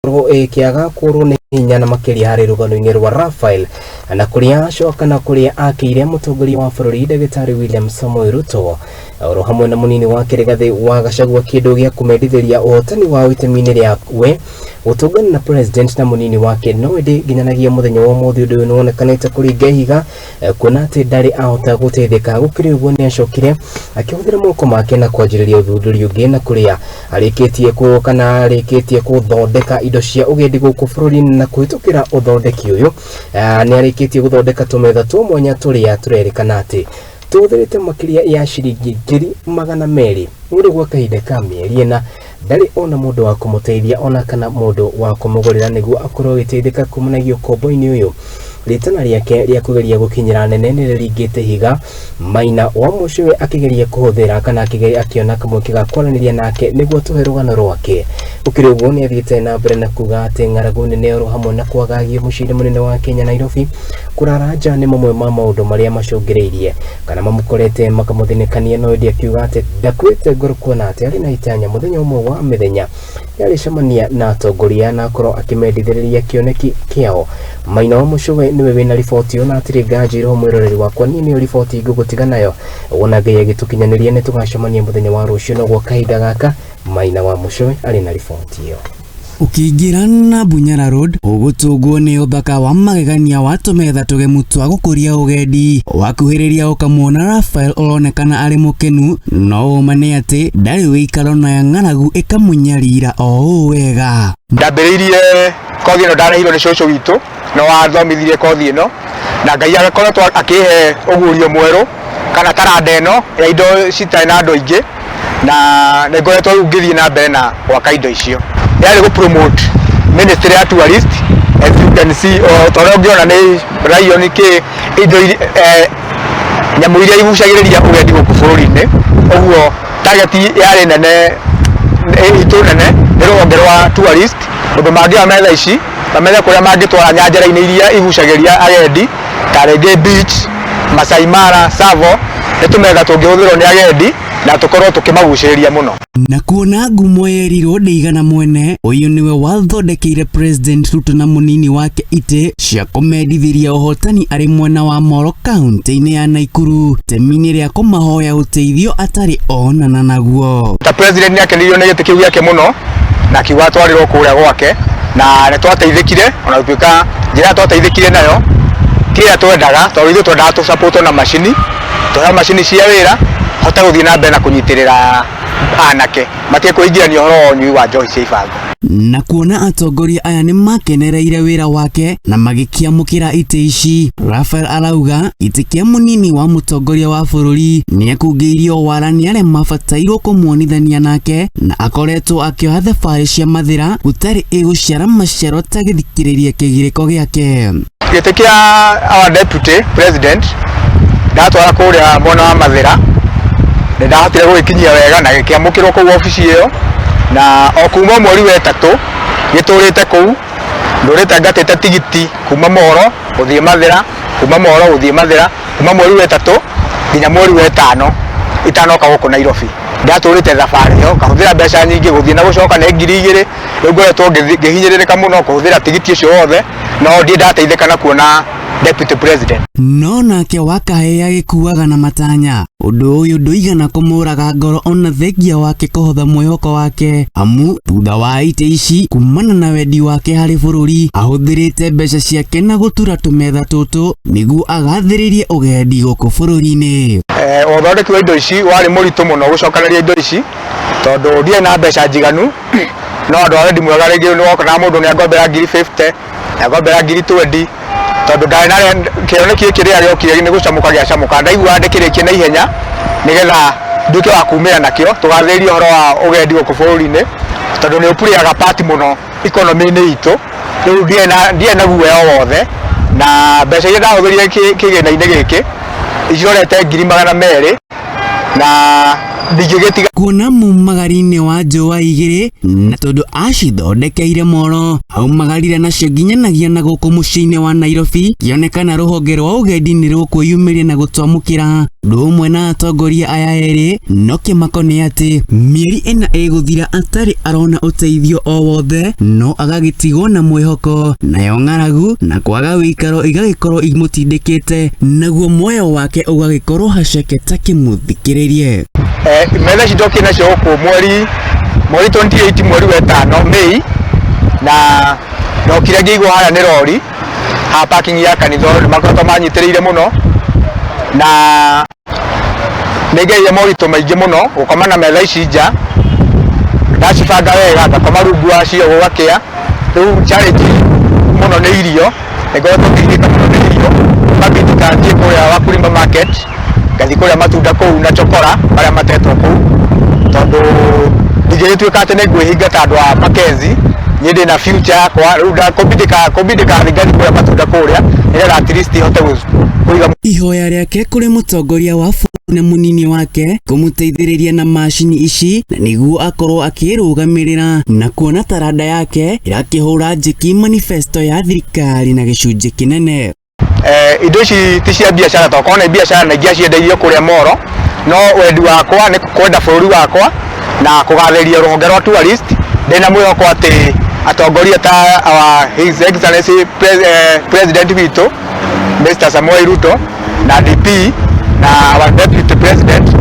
Kiaga kuru ni hinya na makiri hari rugano-ini rwa Raphael na kuria acoka na kuria akire mutongoria wa bururi Ndagĩtarĩ William Samoei Ruto oro hamwe na munini wake Rigathi wa Gachagua kindu gia kumendithĩria uhotani wa itemi-inĩ rĩawe gũtũngana na president na munini wake no ĩndĩ nginyanagia muthenya wa ũmũthĩ ũndũ ũyũ nĩwonekanĩte kũringa ihiga kuona atĩ ndarĩ ahota gũteithĩka gũkĩrĩ ũguo nĩacokire akĩhũthĩra moko make na kwanjĩrĩria ũthundũri ũngĩ na kuria arĩkĩtie gũthondeka indo cia ũgendi gũkũ bũrũri-inĩ na kũhĩtũkĩra ũthondeki ũyũ nĩarĩkĩtie gũthondeka tũmetha twa mwanya tũrĩa tũrerĩkana atĩ tũhũthĩrĩte makĩria ya ciringi 200,000 nĩ gwa kahinda ka mĩeri ĩna ndarĩ ona mũndũ wa kũmũteithia ona kana mũndũ wa kũmũgũrĩra nĩguo akorwo agĩteithĩka kumanagio kombo-inĩ ũyũ ritana rĩake rĩa kũgeria gũkinyĩra nene nĩrĩringĩte higa Maina wa Mũcũwe akĩgeria kũhũthĩra kana akĩona kamweke ga kwaranĩria nake nĩguo tũhe rũgano rwake ũkĩrĩ ũguo nĩathiĩte na mbere na kuga atĩ ng'aragu nene oro hamwe na kwagagio mũciĩ mũnene wa Kenya Nairobi kũrara nja nĩ mamwe ma maũndũ marĩa macũngĩrĩirie kana mamũkorete makamũthĩnĩkania no ĩndĩ akiuga atĩ ndakuĩte ngoro kuona atĩ arĩ na itanya mũthenya ũmwe wa mĩthenya yarĩcemania na atongoria na akorwo akĩmendithĩrĩria kĩoneki kĩao. Maina wa Mũcũwe niwe wĩna riboti ona atĩrĩ nganjĩrwo mwĩroreri wakwa niĩ nĩyo riboti ngũgũtiga nayo wona Ngai agĩtũkinyanĩria nĩ tũgacemania mũthenya wa rũciũ no gwa kahinda gaka. Maina wa Mũcũwe arĩ na riboti ĩyo. Ukĩingĩra na Bunyara Road ũgũtũngwo nĩ ũthaka wa magegania wa tũmetha tũgemu twa gũkũria ũgendi wakuhĩrĩria ũkamwona Raphael ũronekana arĩ mũkenu no ũma nĩ atĩ ndarĩ wĩikaro na ng'aragu ĩkamũnyarira o ũũ wega. Ndambĩrĩirie kothi ĩno ndanahirwo nĩ cũcũ witũ no wathomithirie kothi ĩno na Ngai agĩkoretwo akĩhe ũguũrio mwerũ kana taranda ĩno ya indo citarĩ na andũ aingĩ na nĩ ngoretwo rĩu ngĩthiĩ na mbere na gwaka indo icio. Yari promote ministry ya tourist as you can see toro ngiona ni rayon ke indo nyamu iria igucagĩrĩria ũgendi gũkũ bũrũri-inĩ ũguo target yari nene itu nene nĩ rũhonge rwa tourist ũndũ mangĩoya metha ici metha kũrĩa mangĩtwara nyanjara-inĩ iria igucagĩria agendi ta rĩngĩ beach Masai Mara Tsavo nĩ tũmetha tũngĩhũthĩrwo nĩ agendi na tũkorwo tũkĩmagucĩrĩria mũno. Na kuona ngumo yerirwo ndĩigana mwene ũyũ nĩwe wathondekeire president Ruto na munini wake itĩ cia kũmendithĩria ũhotani arĩ mwena wa Molo kaunti-inĩ ya Naikuru temi-inĩ rĩa kũmahoya ũteithio atarĩ onana naguo. Ta president nĩakenirio nĩ gĩtĩ kĩu gĩake mũno na akiuga atwarĩrwo kũrĩa gwake na nĩ twateithĩkire ona gũtuĩka njĩra twateithĩkire nayo kĩrĩa twendaga tondũ ithuĩ twendaga tũsapotwo na macini tũheo macini cia wĩra hote gũthiĩ na mbere na kũnyitĩrĩra anake matie kũingĩrania ũhoro wa ũnyui wa njohi cia ibango. Na kuona atongoria aya nĩ makenereire wĩra wake na magĩkĩamũkĩra itĩ ici, Raphael arauga itĩ kĩa munini wa mũtongoria wa bũrũri nĩakungĩirio wara nĩ arĩa mabatairwo kũmuonithania nake na akoretwo akĩoha thabarĩ cia mathĩra gũtarĩ ĩgũciara maciaro ta gĩthikĩrĩria kĩgirĩko gĩake. Gĩtĩ kĩa our deputy president ndatwara kũrĩa mwena wa mathĩra nĩ ndahotire gũgĩkinyia wega na gĩkĩamũkĩrwo kũu obici ĩyo na o kuma mweri wa ĩtatũ gĩtũrĩte kũu ndũrĩte ngatĩte tigiti kuma Molo gũthiĩ mathĩra kuma Molo gũthiĩ mathĩra kuma mweri wa ĩtatũ nginya mweri wa ĩtano itanoka gũkũ Nairobi ndatũrĩte thabarĩ ĩyo ngahũthĩra mbeca nyingĩ gũthiĩ na gũcoka nĩ 2,000 rĩu ngoretwo ngĩhinyĩrĩrĩka mũno kũhũthĩra tigiti ũcio wothe no ndiĩ ndateithĩka na kuona deputy president. No nake Wakahe agĩkuaga na matanya ũndũ ũyũ ndũigana kũmũraga ngoro ona thengia wake kũhotha mwĩhoko wake amu thutha wa itĩ ici kumana na wendi wake harĩ bũrũri ahũthĩrĩte mbeca ciake na gũtura tũmetha tũtũ nĩguo agathĩrĩrie ũgendi gũkũ bũrũri-inĩ. Ũthondeki wa indo ici warĩ mũritũ mũno gũcokanĩria indo ici tondũ ndiĩ na mbeca njiganu no andũ a wendi mwega rĩngĩ nĩ woka na mũndũ nĩ agombera 50,000 nĩ agombera 20,000 tondũ ndarĩ na kĩoneki kĩrĩa gĩokire nĩ gũcamũka gĩacamũka ndaigua ndĩkĩrĩkie na ihenya nĩgetha nduĩke wa kumĩra nakĩo tũgathĩrĩrie ũhoro wa ũgendi gũkũ bũrũri-inĩ tondũ nĩ ũpuriaga pati mũno ikonomi-inĩ itũ rĩu ndiĩ na guoya wothe na mbeca iria ndahũthĩrire kĩgĩna-inĩ gĩkĩ icirorete 200,000 na ndingĩgĩtiga kuona mumagari-inĩ wa njũa igĩrĩ na tondũ acithondekeire Molo aumagarire nacio nginyanagia na gũkũ mũciĩ-inĩ wa Nairobi kĩonekana rũhonge rwa ũgendi nĩ rũkwĩyumĩria na gũtwamũkĩra ndumwe na atongoria aya eri no kimako ni ati mieri ina iguthira atari arona uteithio o wothe no agagitigwo na mwihoko nayo ng'aragu na kwaga wikaro igagikorwo imutindikite naguo moyo wake ugagikorwo haceketa kimuthikiririe metha cidoki nacio ku mweri 28 mweri wa 5 Mei na no kire ngiigwo haya ni rori ha parking ya kanitho makoto manyitiriire muno na ngeire morito maingi muno gukomana metha ici nja ndacibanga wega ngakoma rungu acio gugakia riu challenge muno ni irio ngoretwo ngirika muno ni irio mabindika thie kuria Wakulima market ngathi kuria matunda kuu na chokora baria matetwo kuu tondu ndigituika ati ni ngwihinga tandu wa Makenzi nyende na future yakwa riu ndakobindika ngathi kuria matunda kuria nigetha at least hote kuiga ihoya riake kuri mutongoria wa na munini wake kumuteithiriria na mashini ici na niguo akorwo akirugamirira na kuona taranda yake irakihura njiki manifesto ya thirikari na gicunji kinene indo ici ti cia biacara to kone biacara na ngia cienderio kuria Moro no wendi wakwa ni kwenda bururi wakwa na kugatheria ruhonge rwa tourist ndina mwihoko ati atongoria ta His Excellency President witu Mr. Samuel Ruto na DP na our deputy president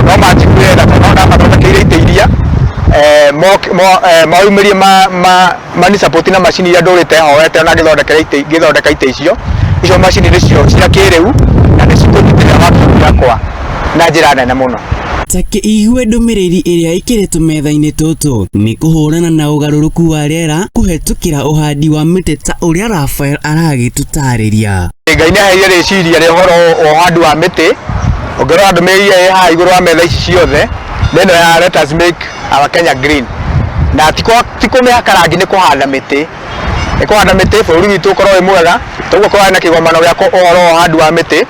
no machikwira tona mathondekire iteiria maumirie mani support na machine ya ndorite hoete na githondeka ite icio machine nicio cia kiriu na nicikutithia watu yakwa na njira nene muno take igwe ndumiriri iria ikiretwo metha-ini tutu ni kuhurana na ugaruruku wa riera kuhetukira uhandi wa miti ta uria Raphael aragitutariria Ngai ni aheire riciria ri uhoro uhandi wa miti ongero ndumiriri ha iguru wa metha ici ciothe neno ya let us make our Kenya green na tiko mihakarangi ni kuhanda miti bururi witu korwo wi mwega toguo korwo na kigomano gia uhoro uhandi wa miti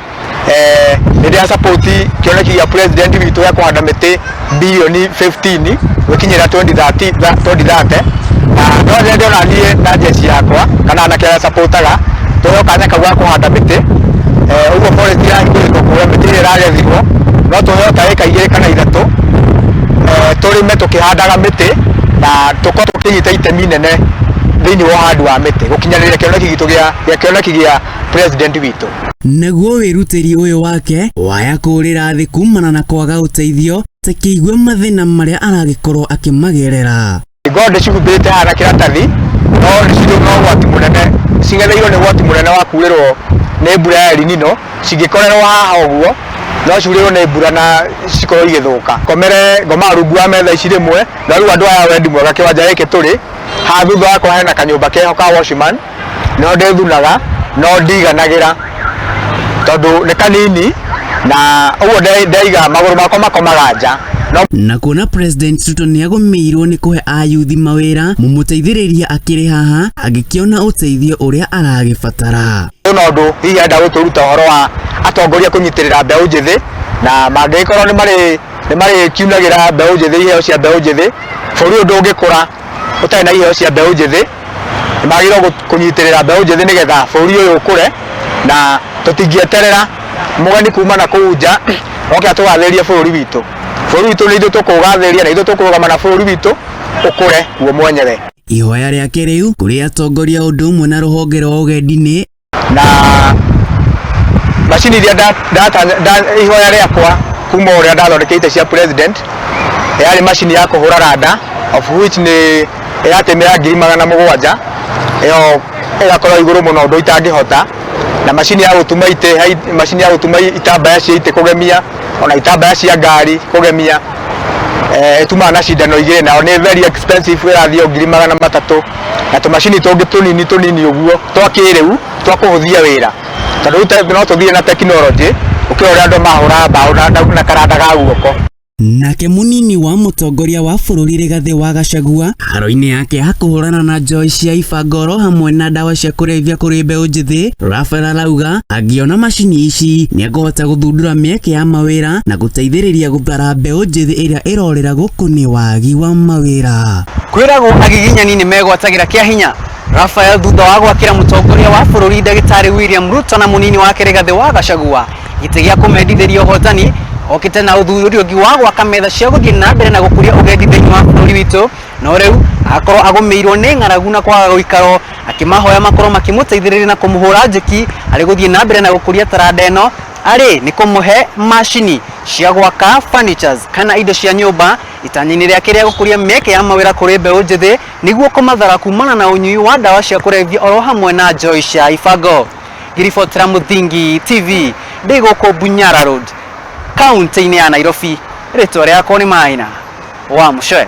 ndia support kioneki ya president witu ya kuhanda miti bilioni 15 gukinyira 2030 na no ndio nanie na jeshi yakwa kana na kia supportaga toyo kanya kagwa kuhanda miti ugo forest ya ngiko kuya miti iragethirwo no toyo tareka igire kana ithatu turime tukihandaga miti na tuko tukinyita itemi nene thini wa uhandi wa miti gukinyarira kioneki gitu gia president witu naguo wirutiri uyu wake waya kurira thi kumana na kwaga uteithio takiigwe mathina maria aragikorwo akimagerera God cigumbite hana kiratathi no ciru no gwati munene cingetheirwo ni gwati munene wa kurirwo ni mbura ya Elnino cingikorerwo haha uguo no ciurirwo ni mbura na cikorwo igithuka komere ngoma rungu wa metha ici rimwe na riu andu aya wendi mwega kiwanja giki turi ha thutha wakwa hena kanyumba keho ka washman no ndethunaga no ndiganagira tondu ni kanini na uguo ndaiga maguru makwa makomaga nja na kuona President Ruto ni agomeirwo ni kuhe ayuthi mawira mumuteithiriria akiri haha agikiona uteithio uria aragibatara no ndu hihi enda guturuta horo wa atongoria kunyitirira mbeu njithi na mangikorwo ni mari kiunagira mbeu njithi iheo cia mbeu njithi bũrũri ũndũ ũngĩkũra ũtarĩ na iheo cia mbeu njithi magĩrĩirwo kunyitirira mbeu njithi nigetha bũrũri ũyũ ũkũre na tutingieterera mugani kuma na kũu nja oke atugatherie bũrũri witu ni ithu tukugatheria na ithu tukurugama na bũrũri witu ukure guo mwenyewe ihoya riake riu kuri atongoria undu umwe na ruhonge rwa ugendi-ini na machini iria ihoya riakwa kuma uria ndathondekeite cia president yari machini ya kuhura rada of which ni iratemera 700,000 iyo igakorwo iguru muno ndu itangihota na machini ya gutuma itambaya cia ite kugemia ona itambaya cia ngari kugemia ituma na cindano igire nao ni very expensive irathio 300,000 na tumashini tungi tunini uguo twakiriu twakuhuthia wira tondu no tuthie na technology ukiora andu mahura mbao na karanda ga guoko nake munini wa mutongoria wa bururi Rigathi wa Gachagua haro-ini yake hakuhurana na njoi cia ibangoro hamwe na ndawa cia kurevya kuri mbeu njithi Raphael arauga angiona mashini ici ni akuhota guthundura mieke ya mawira na guteithiriria guthara mbeu njithi iria irorera guku ni wagi wa mawira kwiragwo agiginyani ni megwatagira kia hinya Raphael thutha wa gwakira mutongoria wa bururi Ndagitari William Ruto na munini wake Rigathi wa Gachagua gite gĩa kũmendithĩria ũhotani okĩte na ũthuri ũngĩ wa gwaka metha cia gũthiĩ na mbere na gũkũria ũgendi thĩinĩ wa bũrũri witũ, no rĩu akorwo agũmĩirwo nĩ ng'aragu na kwaga gũikaro, akĩmahoya makorwo makĩmũteithĩrĩria na kũmũhũra njeki arĩ gũthiĩ na mbere na gũkũria taranda ĩno, arĩ nĩ kũmũhe macini cia gwaka furnitures kana indo cia nyũmba itanya-inĩ rĩake rĩa gũkũria mĩeke ya mawĩra kũrĩ mbeũ njĩthĩ nĩguo kũmathara kumana na ũnyui wa ndawa cia kũrebia oro hamwe na njoi cia ibango. Ngiribotera Mũthingi TV ndĩ gũkũ Bunyara Road, kaunti-inĩ ya Nairobi. Rĩtwa rĩakwa nĩ Maina wa Mũcwe.